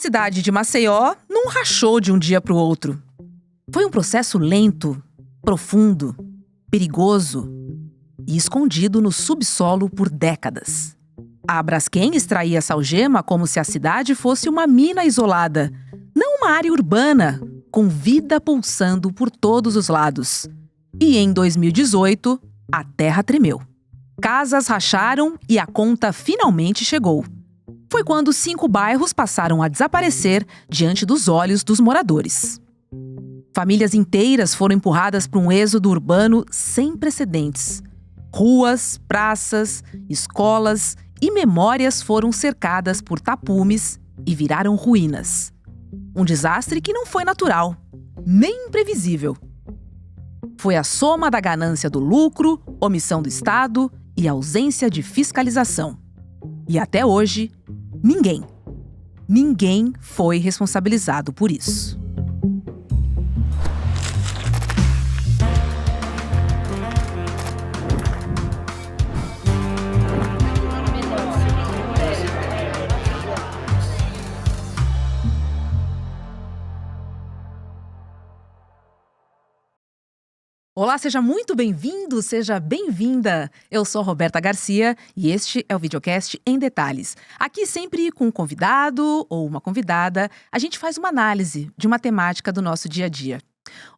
cidade de Maceió não rachou de um dia para o outro. Foi um processo lento, profundo, perigoso e escondido no subsolo por décadas. A Braskem extraía essa algema como se a cidade fosse uma mina isolada, não uma área urbana, com vida pulsando por todos os lados. E em 2018, a terra tremeu. Casas racharam e a conta finalmente chegou. Foi quando 5 bairros passaram a desaparecer diante dos olhos dos moradores. Famílias inteiras foram empurradas para um êxodo urbano sem precedentes. Ruas, praças, escolas e memórias foram cercadas por tapumes e viraram ruínas. Um desastre que não foi natural, nem imprevisível. Foi a soma da ganância do lucro, omissão do Estado e ausência de fiscalização. E até hoje, ninguém foi responsabilizado por isso. Olá, seja muito bem-vindo, seja bem-vinda! Eu sou Roberta Garcia e este é o Videocast em Detalhes. Aqui sempre com um convidado ou uma convidada, a gente faz uma análise de uma temática do nosso dia a dia.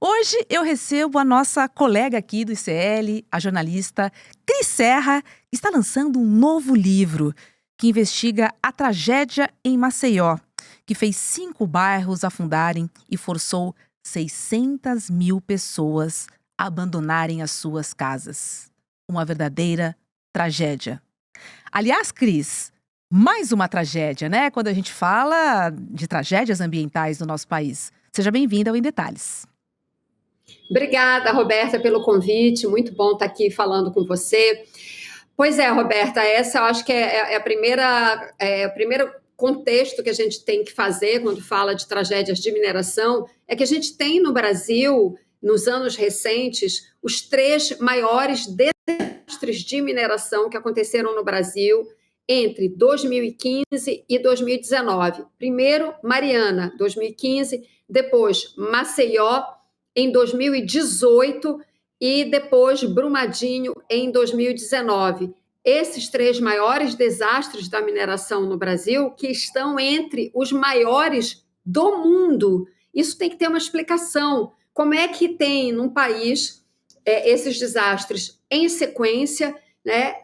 Hoje eu recebo a nossa colega aqui do ICL, a jornalista Cris Serra, que está lançando um novo livro que investiga a tragédia em Maceió, que fez 5 bairros afundarem e forçou 600 mil pessoas abandonarem as suas casas. Uma verdadeira tragédia. Aliás, Cris, mais uma tragédia, né? Quando a gente fala de tragédias ambientais no nosso país. Seja bem-vinda ao Em Detalhes. Obrigada, Roberta, pelo convite. Muito bom estar aqui falando com você. Pois é, Roberta, essa eu acho que é o primeiro contexto que a gente tem que fazer quando fala de tragédias de mineração, é que a gente tem no Brasil, nos anos recentes, os 3 maiores desastres de mineração que aconteceram no Brasil entre 2015 e 2019. Primeiro, Mariana, 2015, depois Maceió, em 2018, e depois Brumadinho, em 2019. Esses 3 maiores desastres da mineração no Brasil, que estão entre os maiores do mundo. Isso tem que ter uma explicação. Como é que tem num país esses desastres em sequência, né,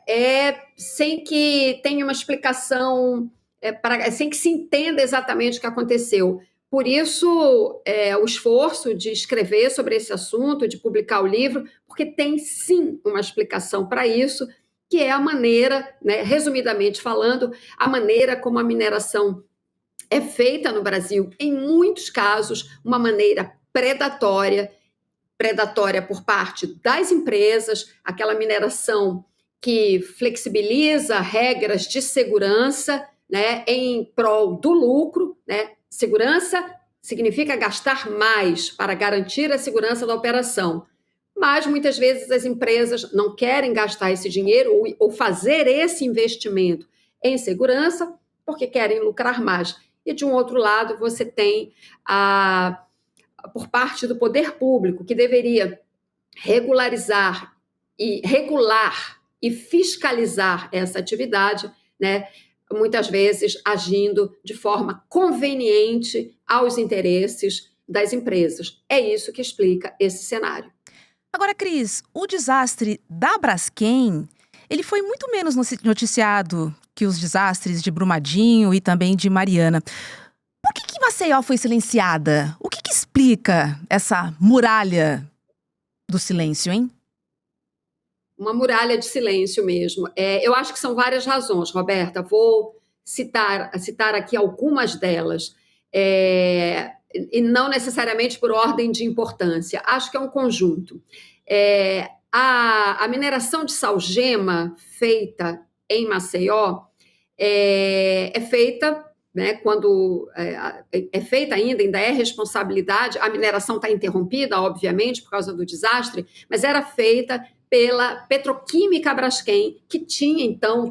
sem que tenha uma explicação, sem que se entenda exatamente o que aconteceu? Por isso, o esforço de escrever sobre esse assunto, de publicar o livro, porque tem sim uma explicação para isso, que é a maneira, né, resumidamente falando, a maneira como a mineração é feita no Brasil, em muitos casos, uma maneira predatória por parte das empresas, aquela mineração que flexibiliza regras de segurança, né, em prol do lucro, né? Segurança significa gastar mais para garantir a segurança da operação. Mas, muitas vezes, as empresas não querem gastar esse dinheiro ou fazer esse investimento em segurança porque querem lucrar mais. E, de um outro lado, você tem por parte do poder público, que deveria regular e fiscalizar essa atividade, né, muitas vezes agindo de forma conveniente aos interesses das empresas. É isso que explica esse cenário. Agora, Cris, o desastre da Braskem, ele foi muito menos noticiado que os desastres de Brumadinho e também de Mariana. Por que Maceió foi silenciada? O que explica essa muralha do silêncio, hein? Uma muralha de silêncio mesmo. Eu acho que são várias razões, Roberta. Vou citar aqui algumas delas, e não necessariamente por ordem de importância. Acho que é um conjunto. A mineração de salgema feita em Maceió é feita, né, quando é feita ainda é responsabilidade, a mineração está interrompida, obviamente, por causa do desastre, mas era feita pela Petroquímica Braskem, que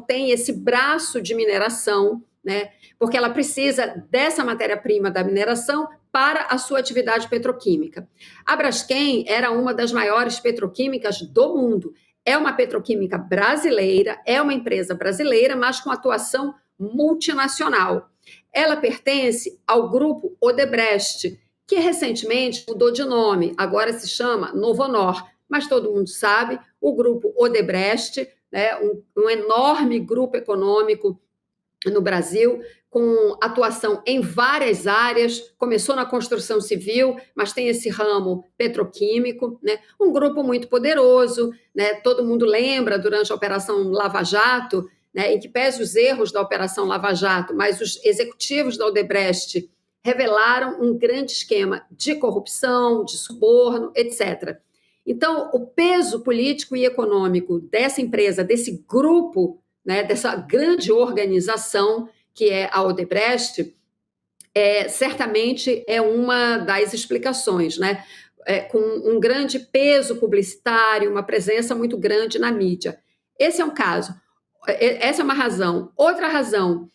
tem esse braço de mineração, né? Porque ela precisa dessa matéria-prima da mineração para a sua atividade petroquímica. A Braskem era uma das maiores petroquímicas do mundo. É uma petroquímica brasileira, é uma empresa brasileira, mas com atuação multinacional. Ela pertence ao grupo Odebrecht, que recentemente mudou de nome, agora se chama Novonor, mas todo mundo sabe, o grupo Odebrecht, né, um enorme grupo econômico no Brasil, com atuação em várias áreas, começou na construção civil, mas tem esse ramo petroquímico, né? Um grupo muito poderoso, né? Todo mundo lembra, durante a Operação Lava Jato, né, em que pese os erros da Operação Lava Jato, mas os executivos da Odebrecht revelaram um grande esquema de corrupção, de suborno, etc. Então, o peso político e econômico dessa empresa, desse grupo, né, dessa grande organização que é a Odebrecht, certamente é uma das explicações, né? Com um grande peso publicitário, uma presença muito grande na mídia. Esse é um caso. Essa é uma razão. Outra razão,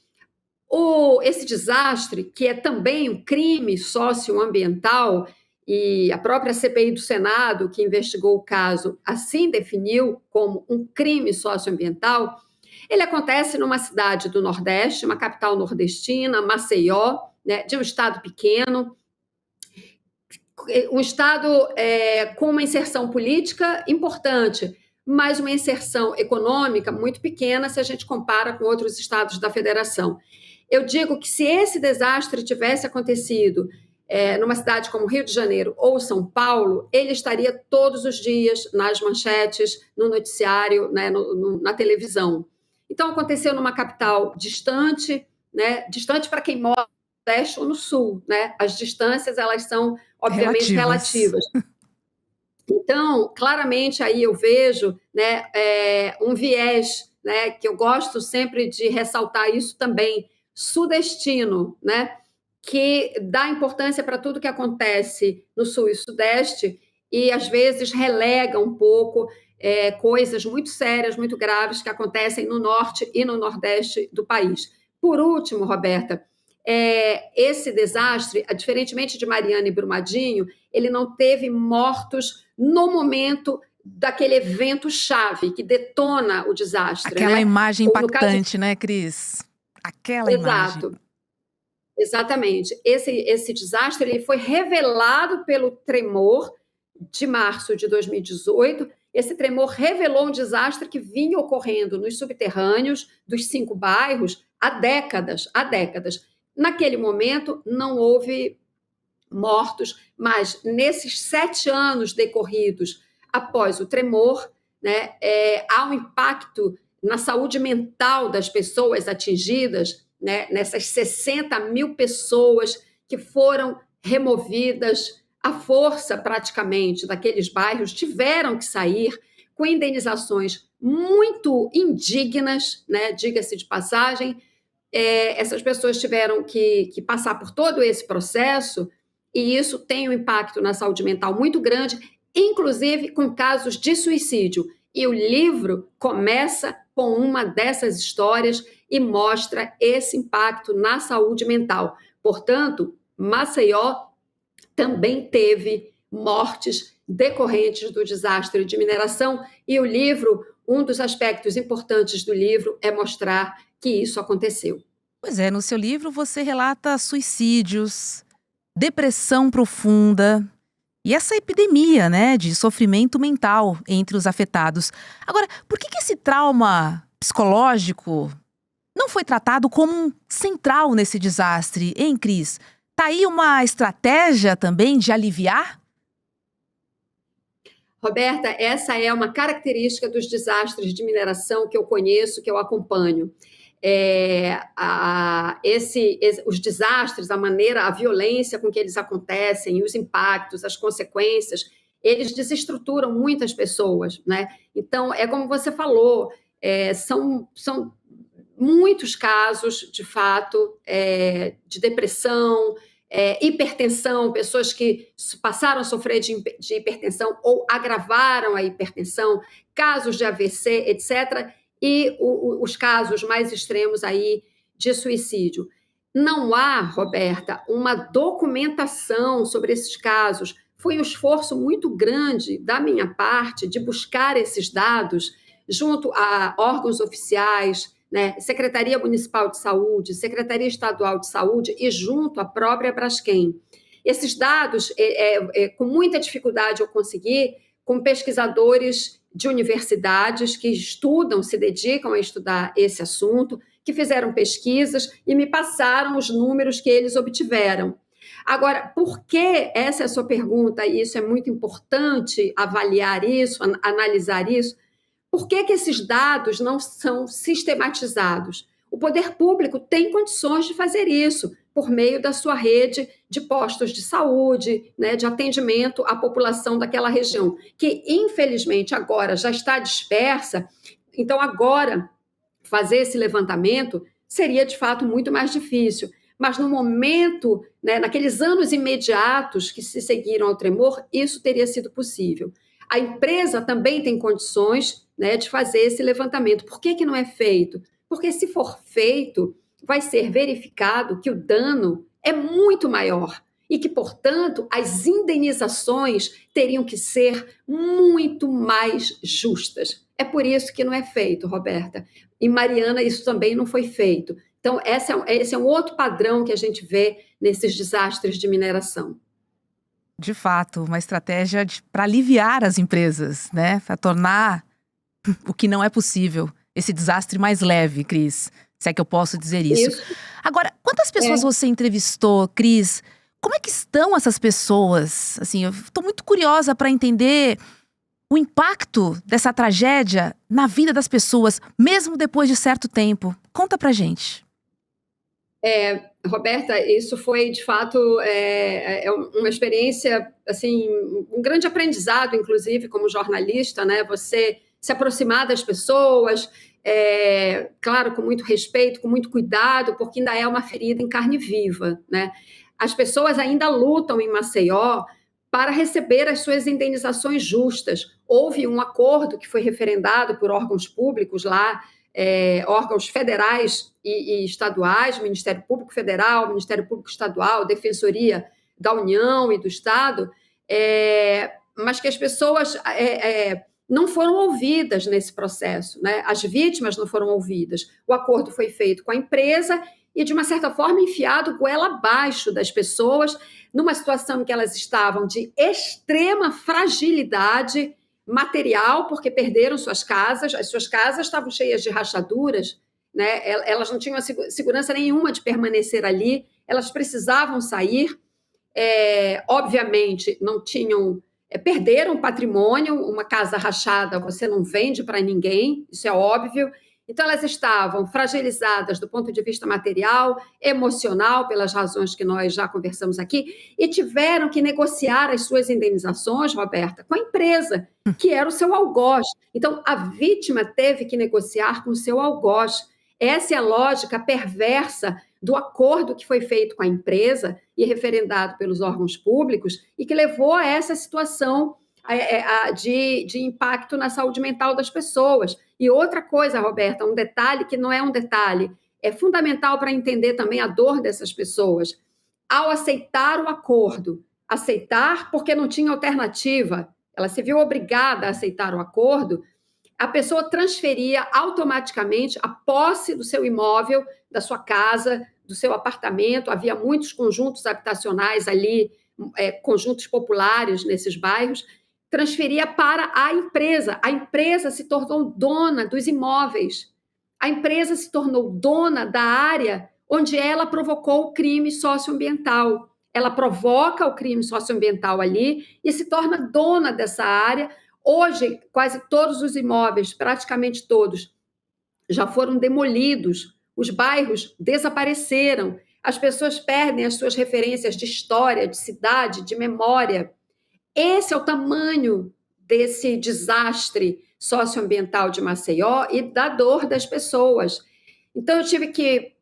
esse desastre, que é também um crime socioambiental, e a própria CPI do Senado, que investigou o caso, assim definiu como um crime socioambiental. Ele acontece numa cidade do Nordeste, uma capital nordestina, Maceió, né, de um estado pequeno, um estado com uma inserção política importante, mas uma inserção econômica muito pequena se a gente compara com outros estados da federação. Eu digo que se esse desastre tivesse acontecido numa cidade como Rio de Janeiro ou São Paulo, ele estaria todos os dias nas manchetes, no noticiário, né, na televisão. Então, aconteceu numa capital distante, né, distante para quem mora no leste ou no sul, né? As distâncias, elas são, obviamente, relativas. Então, claramente, aí eu vejo, né, um viés, né, que eu gosto sempre de ressaltar isso também, sudestino, né, que dá importância para tudo que acontece no sul e sudeste e, às vezes, relega um pouco coisas muito sérias, muito graves que acontecem no norte e no nordeste do país. Por último, Roberta, esse desastre, diferentemente de Mariana e Brumadinho, ele não teve mortos no momento daquele evento-chave que detona o desastre. Aquela né? imagem impactante, né, Cris? Aquela imagem. Exato. Exatamente. Esse desastre ele foi revelado pelo tremor de março de 2018. Esse tremor revelou um desastre que vinha ocorrendo nos subterrâneos dos 5 bairros há décadas, há décadas. Naquele momento, não houve mortos, mas nesses 7 anos decorridos após o tremor, né, há um impacto na saúde mental das pessoas atingidas, né, nessas 60 mil pessoas que foram removidas à força praticamente daqueles bairros, tiveram que sair com indenizações muito indignas, né, diga-se de passagem. Essas pessoas tiveram que passar por todo esse processo e isso tem um impacto na saúde mental muito grande, inclusive com casos de suicídio. E o livro começa com uma dessas histórias e mostra esse impacto na saúde mental. Portanto, Maceió também teve mortes decorrentes do desastre de mineração e o livro, um dos aspectos importantes do livro é mostrar que isso aconteceu. Pois é, no seu livro você relata suicídios, depressão profunda e essa epidemia, né, de sofrimento mental entre os afetados. Agora, por que esse trauma psicológico não foi tratado como central nesse desastre, hein, Cris? Tá aí uma estratégia também de aliviar? Roberta, essa é uma característica dos desastres de mineração que eu conheço, que eu acompanho. Os desastres, a maneira, a violência com que eles acontecem, os impactos, as consequências, eles desestruturam muitas pessoas, né? Então, é como você falou, são muitos casos, de fato, de depressão, hipertensão, pessoas que passaram a sofrer de hipertensão ou agravaram a hipertensão, casos de AVC, etc., e os casos mais extremos aí de suicídio. Não há, Roberta, uma documentação sobre esses casos. Foi um esforço muito grande da minha parte de buscar esses dados junto a órgãos oficiais, né, Secretaria Municipal de Saúde, Secretaria Estadual de Saúde e junto à própria Braskem. Esses dados, com muita dificuldade eu consegui, com pesquisadores de universidades que estudam, se dedicam a estudar esse assunto, que fizeram pesquisas e me passaram os números que eles obtiveram. Agora, por que, essa é a sua pergunta, e isso é muito importante avaliar isso, analisar isso, por que esses dados não são sistematizados? O poder público tem condições de fazer isso por meio da sua rede de postos de saúde, né, de atendimento à população daquela região, que infelizmente agora já está dispersa. Então agora fazer esse levantamento seria de fato muito mais difícil. Mas no momento, né, naqueles anos imediatos que se seguiram ao tremor, isso teria sido possível. A empresa também tem condições, né, de fazer esse levantamento. Por que não é feito? Porque se for feito, vai ser verificado que o dano é muito maior e que, portanto, as indenizações teriam que ser muito mais justas. É por isso que não é feito, Roberta. Em Mariana, isso também não foi feito. Então, esse é um outro padrão que a gente vê nesses desastres de mineração. De fato, uma estratégia para aliviar as empresas, né? Para tornar o que não é possível, esse desastre mais leve, Cris. Se é que eu posso dizer isso. Agora, quantas pessoas você entrevistou, Cris? Como é que estão essas pessoas? Assim, eu estou muito curiosa para entender o impacto dessa tragédia na vida das pessoas, mesmo depois de certo tempo. Conta pra gente. Roberta, isso foi, de fato, uma experiência, assim, um grande aprendizado, inclusive, como jornalista, né? Você se aproximar das pessoas, claro, com muito respeito, com muito cuidado, porque ainda é uma ferida em carne viva, né? As pessoas ainda lutam em Maceió para receber as suas indenizações justas. Houve um acordo que foi referendado por órgãos públicos lá, órgãos federais e estaduais, Ministério Público Federal, Ministério Público Estadual, Defensoria da União e do Estado, mas que as pessoas não foram ouvidas nesse processo, né? As vítimas não foram ouvidas. O acordo foi feito com a empresa e, de uma certa forma, enfiado goela abaixo das pessoas, numa situação em que elas estavam de extrema fragilidade material, porque perderam suas casas, as suas casas estavam cheias de rachaduras, né? Elas não tinham segurança nenhuma de permanecer ali, elas precisavam sair, obviamente não tinham, perderam patrimônio, uma casa rachada você não vende para ninguém, isso é óbvio. Então, elas estavam fragilizadas do ponto de vista material, emocional, pelas razões que nós já conversamos aqui, e tiveram que negociar as suas indenizações, Roberta, com a empresa, que era o seu algoz. Então, a vítima teve que negociar com o seu algoz. Essa é a lógica perversa do acordo que foi feito com a empresa e referendado pelos órgãos públicos e que levou a essa situação de impacto na saúde mental das pessoas. E outra coisa, Roberta, um detalhe que não é um detalhe, é fundamental para entender também a dor dessas pessoas. Ao aceitar o acordo, aceitar porque não tinha alternativa, ela se viu obrigada a aceitar o acordo, a pessoa transferia automaticamente a posse do seu imóvel, da sua casa, do seu apartamento. Havia muitos conjuntos habitacionais ali, conjuntos populares nesses bairros, transferia para a empresa. A empresa se tornou dona dos imóveis. A empresa se tornou dona da área onde ela provocou o crime socioambiental. Ela provoca o crime socioambiental ali e se torna dona dessa área. Hoje, quase todos os imóveis, praticamente todos, já foram demolidos. Os bairros desapareceram. As pessoas perdem as suas referências de história, de cidade, de memória. Esse é o tamanho desse desastre socioambiental de Maceió e da dor das pessoas. Então, eu tive que,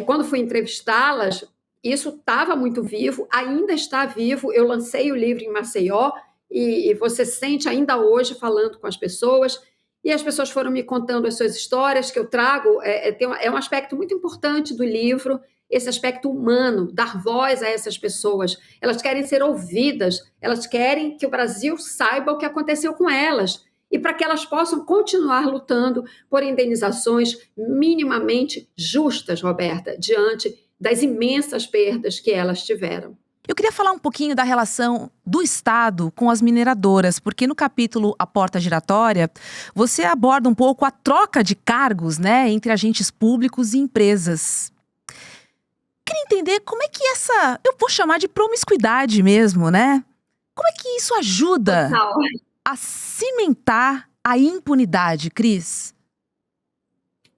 quando fui entrevistá-las, isso estava muito vivo, ainda está vivo. Eu lancei o livro em Maceió e você sente ainda hoje falando com as pessoas. e as pessoas foram me contando as suas histórias, que eu trago, é um aspecto muito importante do livro, esse aspecto humano, dar voz a essas pessoas. Elas querem ser ouvidas, elas querem que o Brasil saiba o que aconteceu com elas, e para que elas possam continuar lutando por indenizações minimamente justas, Roberta, diante das imensas perdas que elas tiveram. Eu queria falar um pouquinho da relação do Estado com as mineradoras, porque no capítulo A Porta Giratória, você aborda um pouco a troca de cargos, né, entre agentes públicos e empresas. Queria entender como é que eu vou chamar de promiscuidade mesmo, né? Como é que isso ajuda a cimentar a impunidade, Cris?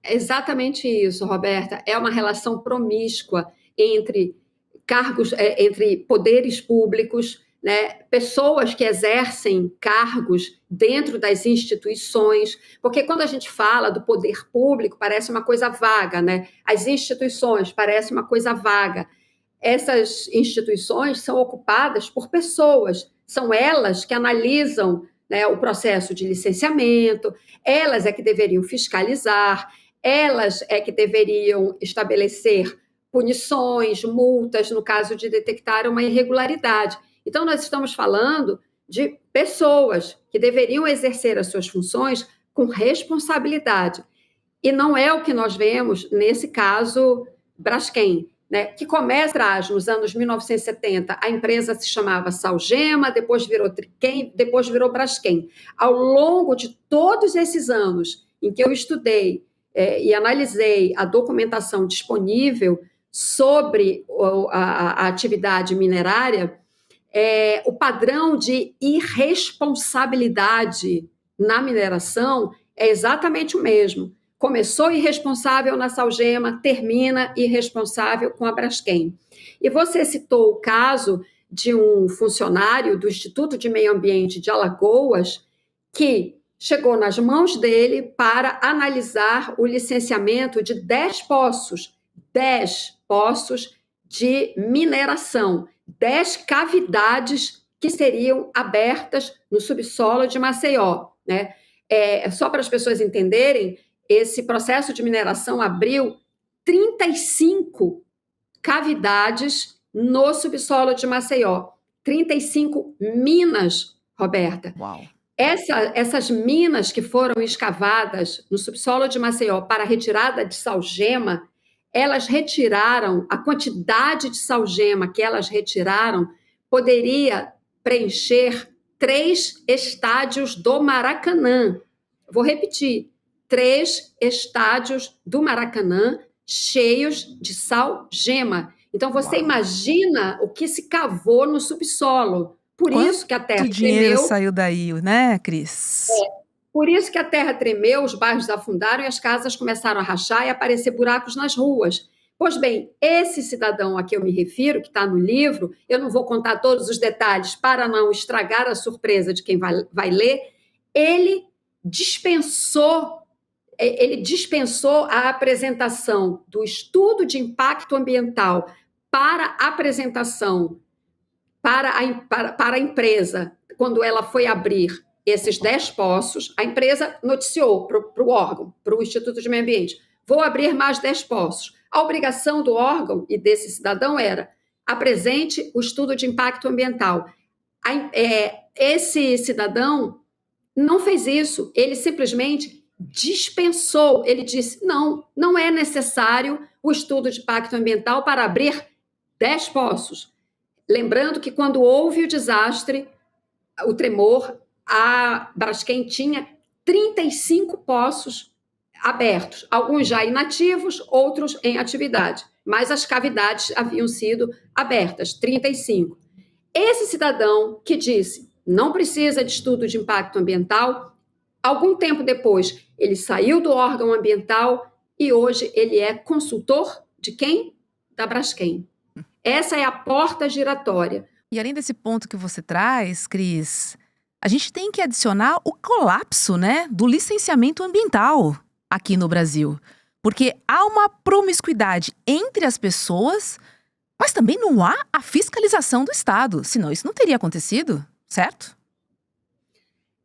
É exatamente isso, Roberta. É uma relação promíscua entre cargos, entre poderes públicos, né, pessoas que exercem cargos dentro das instituições, porque quando a gente fala do poder público, parece uma coisa vaga, né? As instituições parece uma coisa vaga. Essas instituições são ocupadas por pessoas, são elas que analisam, né, o processo de licenciamento, elas é que deveriam fiscalizar, elas é que deveriam estabelecer punições, multas, no caso de detectar uma irregularidade. Então, nós estamos falando de pessoas que deveriam exercer as suas funções com responsabilidade. E não é o que nós vemos nesse caso Braskem, né, que começa nos anos 1970, a empresa se chamava Salgema, depois virou Triquem, depois virou Braskem. Ao longo de todos esses anos em que eu estudei e analisei a documentação disponível sobre a atividade minerária, o padrão de irresponsabilidade na mineração é exatamente o mesmo. Começou irresponsável na Salgema, termina irresponsável com a Braskem. E você citou o caso de um funcionário do Instituto de Meio Ambiente de Alagoas que chegou nas mãos dele para analisar o licenciamento de 10 poços de mineração, 10 cavidades que seriam abertas no subsolo de Maceió, né? Só para as pessoas entenderem, esse processo de mineração abriu 35 cavidades no subsolo de Maceió. 35 minas, Roberta. Uau. Essas minas que foram escavadas no subsolo de Maceió para a retirada de salgema, elas retiraram, a quantidade de salgema que elas retiraram poderia preencher 3 estádios do Maracanã. Vou repetir, 3 estádios do Maracanã cheios de salgema. Então, você imagina o que se cavou no subsolo. Por isso que a terra tremeu. Dinheiro saiu daí, né, Cris? Por isso que a terra tremeu, os bairros afundaram e as casas começaram a rachar e aparecer buracos nas ruas. Pois bem, esse cidadão a que eu me refiro, que está no livro, eu não vou contar todos os detalhes para não estragar a surpresa de quem vai ler, ele dispensou a apresentação do estudo de impacto ambiental para apresentação para a empresa, quando ela foi abrir esses 10 poços, a empresa noticiou para o órgão, para o Instituto de Meio Ambiente, vou abrir mais 10 poços. A obrigação do órgão e desse cidadão era apresente o estudo de impacto ambiental. Esse cidadão não fez isso, ele simplesmente dispensou, ele disse, não é necessário o estudo de impacto ambiental para abrir 10 poços. Lembrando que quando houve o desastre, o tremor, a Braskem tinha 35 poços abertos, alguns já inativos, outros em atividade, mas as cavidades haviam sido abertas, 35. Esse cidadão que disse, não precisa de estudo de impacto ambiental, algum tempo depois, ele saiu do órgão ambiental e hoje ele é consultor de quem? Da Braskem. Essa é a porta giratória. E além desse ponto que você traz, Cris, a gente tem que adicionar o colapso, né, do licenciamento ambiental aqui no Brasil. Porque há uma promiscuidade entre as pessoas, mas também não há a fiscalização do Estado. Senão isso não teria acontecido, certo?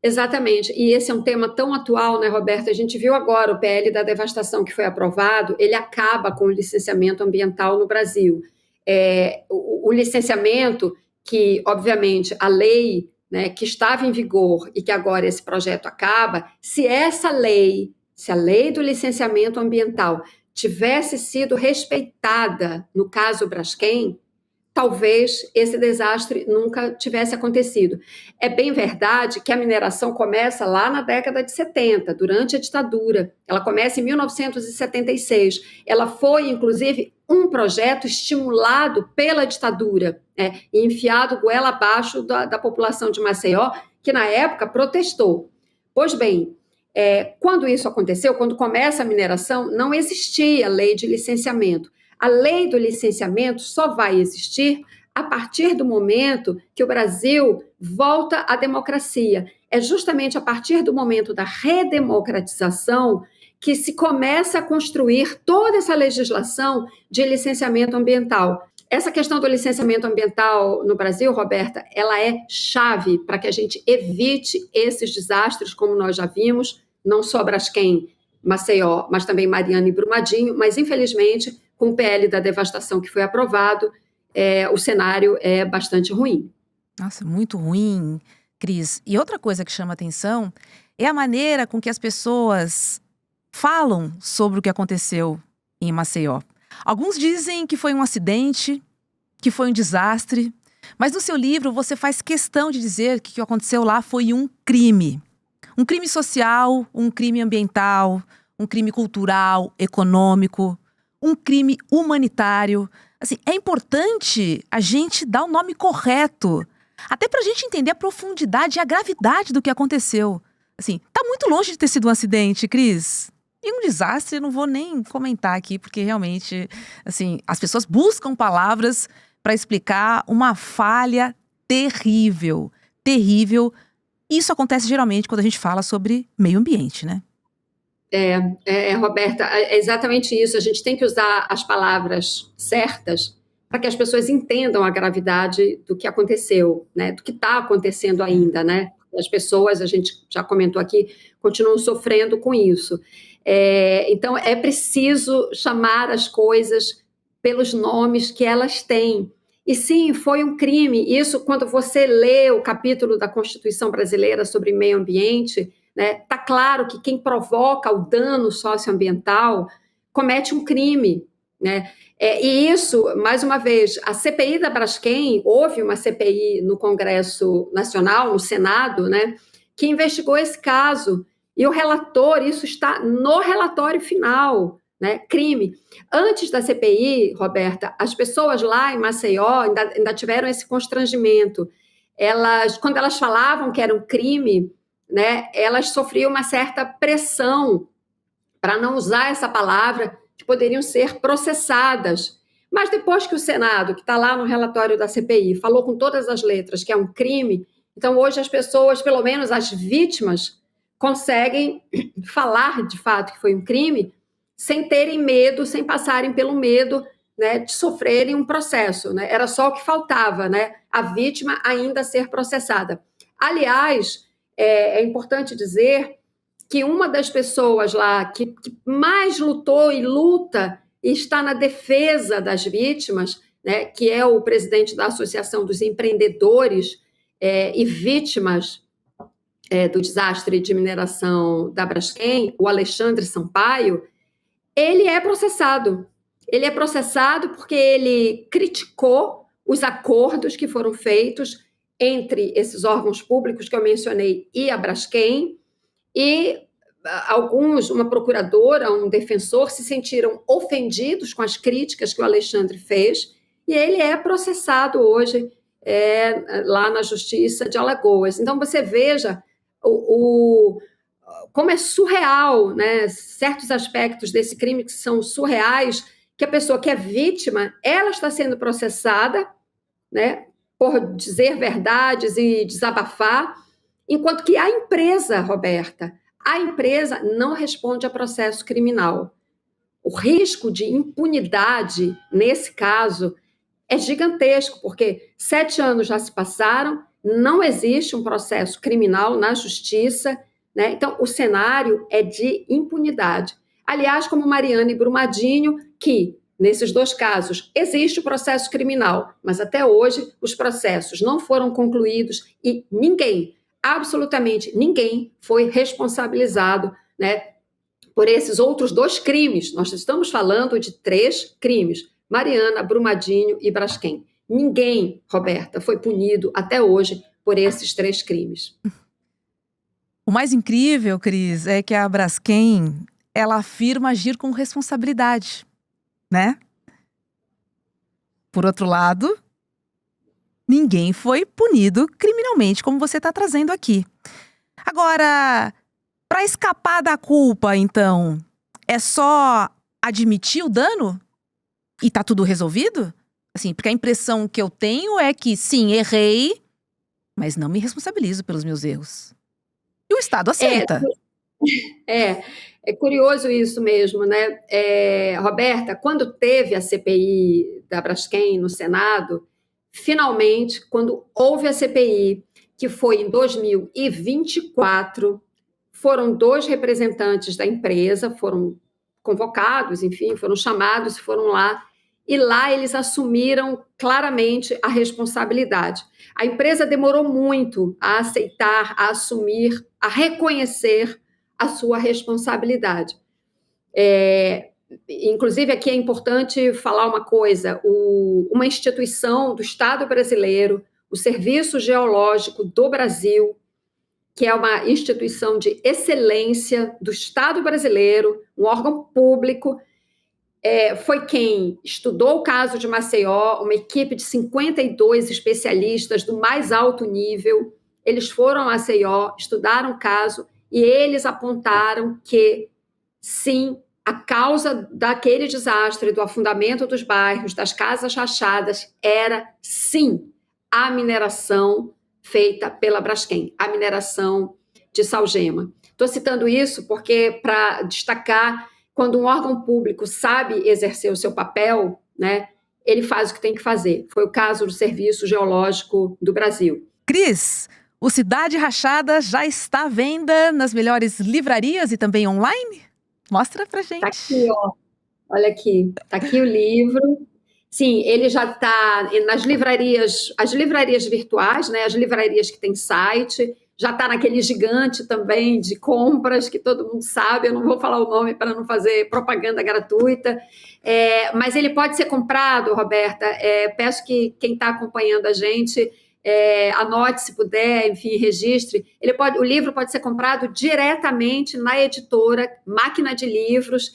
Exatamente, e esse é um tema tão atual, né, Roberta? A gente viu agora o PL da devastação que foi aprovado, ele acaba com o licenciamento ambiental no Brasil. O licenciamento que, obviamente, a lei, né, que estava em vigor e que agora esse projeto acaba, se a lei do licenciamento ambiental tivesse sido respeitada no caso Braskem, talvez esse desastre nunca tivesse acontecido. É bem verdade que a mineração começa lá na década de 70, durante a ditadura. Ela começa em 1976. Ela foi, inclusive, um projeto estimulado pela ditadura, né, e enfiado goela abaixo da população de Maceió, que na época protestou. Pois bem, quando isso aconteceu, quando começa a mineração, não existia lei de licenciamento. A lei do licenciamento só vai existir a partir do momento que o Brasil volta à democracia. É justamente a partir do momento da redemocratização que se começa a construir toda essa legislação de licenciamento ambiental. Essa questão do licenciamento ambiental no Brasil, Roberta, ela é chave para que a gente evite esses desastres, como nós já vimos, não só Braskem, Maceió, mas também Mariana e Brumadinho, mas infelizmente, com o PL da devastação que foi aprovado, o cenário é bastante ruim. Nossa, muito ruim, Cris. E outra coisa que chama atenção é a maneira com que as pessoas falam sobre o que aconteceu em Maceió. Alguns dizem que foi um acidente, que foi um desastre, mas no seu livro você faz questão de dizer que o que aconteceu lá foi um crime. Um crime social, um crime ambiental, um crime cultural, econômico, um crime humanitário. Assim, é importante a gente dar o nome correto, até para a gente entender a profundidade e a gravidade do que aconteceu. Assim, tá muito longe de ter sido um acidente, Cris. E um desastre eu não vou nem comentar aqui, porque realmente, assim, as pessoas buscam palavras para explicar uma falha terrível, terrível. Isso acontece geralmente quando a gente fala sobre meio ambiente, né? Roberta, é exatamente isso. A gente tem que usar as palavras certas para que as pessoas entendam a gravidade do que aconteceu, né? Do que está acontecendo ainda, né? As pessoas, a gente já comentou aqui, continuam sofrendo com isso. Então, é preciso chamar as coisas pelos nomes que elas têm. E sim, foi um crime. Isso, quando você lê o capítulo da Constituição Brasileira sobre meio ambiente, né, tá claro que quem provoca o dano socioambiental comete um crime, né? E isso, mais uma vez, a CPI da Braskem, houve uma CPI no Congresso Nacional, no Senado, né, que investigou esse caso. E o relator, isso está no relatório final, né, crime. Antes da CPI, Roberta, as pessoas lá em Maceió ainda tiveram esse constrangimento. Quando elas falavam que era um crime, né, elas sofriam uma certa pressão para não usar essa palavra, que poderiam ser processadas. Mas depois que o Senado, que está lá no relatório da CPI, falou com todas as letras que é um crime, então hoje as pessoas, pelo menos as vítimas, conseguem falar de fato que foi um crime sem terem medo, sem passarem pelo medo, né, de sofrerem um processo, né? Era só o que faltava, né? A vítima ainda ser processada. Aliás, é importante dizer que uma das pessoas lá que mais lutou e luta e está na defesa das vítimas, né, que é o presidente da Associação dos Empreendedores e Vítimas do desastre de mineração da Braskem, o Alexandre Sampaio, ele é processado. Ele é processado porque ele criticou os acordos que foram feitos entre esses órgãos públicos que eu mencionei e a Braskem, e uma procuradora, um defensor, se sentiram ofendidos com as críticas que o Alexandre fez, e ele é processado hoje lá na Justiça de Alagoas. Então, você veja como é surreal, né? Certos aspectos desse crime que são surreais, que a pessoa que é vítima, ela está sendo processada, né, por dizer verdades e desabafar, enquanto que a empresa, Roberta, a empresa não responde a processo criminal. O risco de impunidade, nesse caso, é gigantesco, porque 7 anos já se passaram não existe um processo criminal na justiça, né? Então, o cenário é de impunidade. Aliás, como Mariana e Brumadinho, que, nesses 2 casos, existe o processo criminal, mas até hoje os processos não foram concluídos e ninguém, absolutamente ninguém, foi responsabilizado, né, por esses outros 2 crimes. Nós estamos falando de 3 crimes: Mariana, Brumadinho e Braskem. Ninguém, Roberta, foi punido até hoje por esses 3 crimes. O mais incrível, Cris, é que a Braskem, ela afirma agir com responsabilidade, né? Por outro lado, ninguém foi punido criminalmente, como você está trazendo aqui. Agora, para escapar da culpa, então, é só admitir o dano e tá tudo resolvido? Assim, porque a impressão que eu tenho é que, sim, errei, mas não me responsabilizo pelos meus erros. E o Estado aceita. É curioso isso mesmo, né? Roberta, quando teve a CPI da Braskem no Senado, finalmente, quando houve a CPI, que foi em 2024, foram 2 representantes da empresa, foram convocados, enfim, foram chamados, foram lá, e lá eles assumiram claramente a responsabilidade. A empresa demorou muito a aceitar, a assumir, a reconhecer a sua responsabilidade. Inclusive, aqui é importante falar uma coisa: uma instituição do Estado brasileiro, o Serviço Geológico do Brasil, que é uma instituição de excelência do Estado brasileiro, um órgão público, foi quem estudou o caso de Maceió, uma equipe de 52 especialistas do mais alto nível. Eles foram a Maceió, estudaram o caso e eles apontaram que, sim, a causa daquele desastre, do afundamento dos bairros, das casas rachadas, era, sim, a mineração feita pela Braskem, a mineração de salgema. Estou citando isso porque, para destacar, quando um órgão público sabe exercer o seu papel, né, ele faz o que tem que fazer. Foi o caso do Serviço Geológico do Brasil. Cris, o Cidade Rachada já está à venda nas melhores livrarias e também online? Mostra pra gente. Tá aqui, ó. Olha aqui. Tá aqui o livro. Sim, ele já está nas livrarias, as livrarias virtuais, né, as livrarias que têm site, já está naquele gigante também de compras que todo mundo sabe. Eu não vou falar o nome para não fazer propaganda gratuita, mas ele pode ser comprado, Roberta. Peço que quem está acompanhando a gente anote se puder, enfim, registre. O livro pode ser comprado diretamente na editora Máquina de Livros,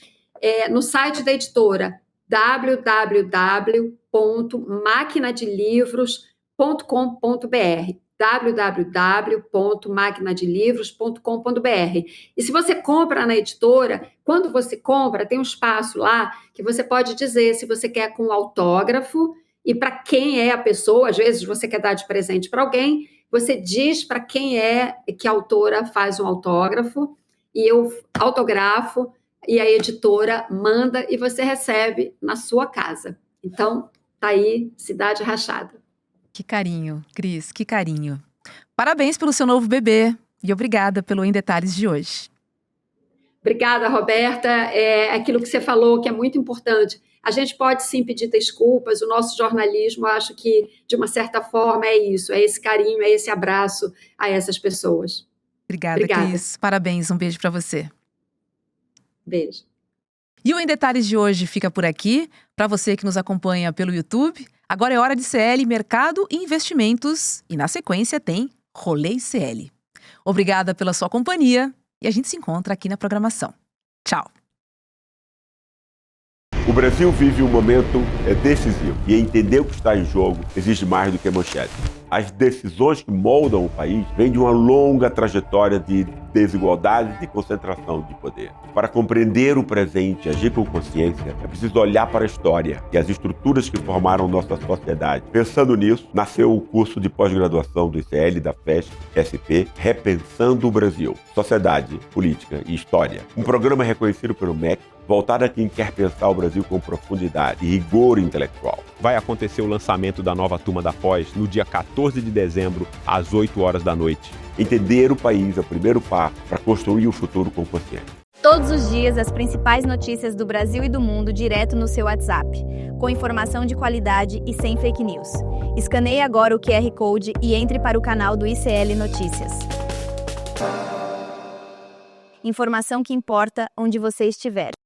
no site da editora www.maquinadelivros.com.br www.maquinadelivros.com.br. E se você compra na editora, quando você compra, tem um espaço lá que você pode dizer se você quer com autógrafo e para quem é a pessoa. Às vezes você quer dar de presente para alguém, você diz para quem é que a autora faz um autógrafo e eu autografo e a editora manda e você recebe na sua casa. Então, tá aí, Cidade Rachada. Que carinho, Cris, que carinho. Parabéns pelo seu novo bebê e obrigada pelo Em Detalhes de hoje. Obrigada, Roberta. Aquilo que você falou que é muito importante. A gente pode sim pedir desculpas, o nosso jornalismo, acho que, de uma certa forma, é isso, é esse carinho, é esse abraço a essas pessoas. Obrigada. Cris. Parabéns, um beijo para você. Beijo. E o Em Detalhes de hoje fica por aqui. Para você que nos acompanha pelo YouTube, agora é hora de CL, Mercado e Investimentos. E na sequência tem Rolê CL. Obrigada pela sua companhia e a gente se encontra aqui na programação. Tchau. O Brasil vive um momento decisivo e entender o que está em jogo exige mais do que manchete. As decisões que moldam o país vêm de uma longa trajetória de desigualdade e de concentração de poder. Para compreender o presente e agir com consciência, é preciso olhar para a história e as estruturas que formaram nossa sociedade. Pensando nisso, nasceu o curso de pós-graduação do ICL da FESP-SP, Repensando o Brasil, Sociedade, Política e História. Um programa reconhecido pelo MEC, voltada a quem quer pensar o Brasil com profundidade e rigor intelectual. Vai acontecer o lançamento da nova turma da Pós no dia 14 de dezembro, às 8 horas da noite. Entender o país é o primeiro passo para construir o futuro com consciência. Todos os dias, as principais notícias do Brasil e do mundo direto no seu WhatsApp, com informação de qualidade e sem fake news. Escaneie agora o QR Code e entre para o canal do ICL Notícias. Informação que importa onde você estiver.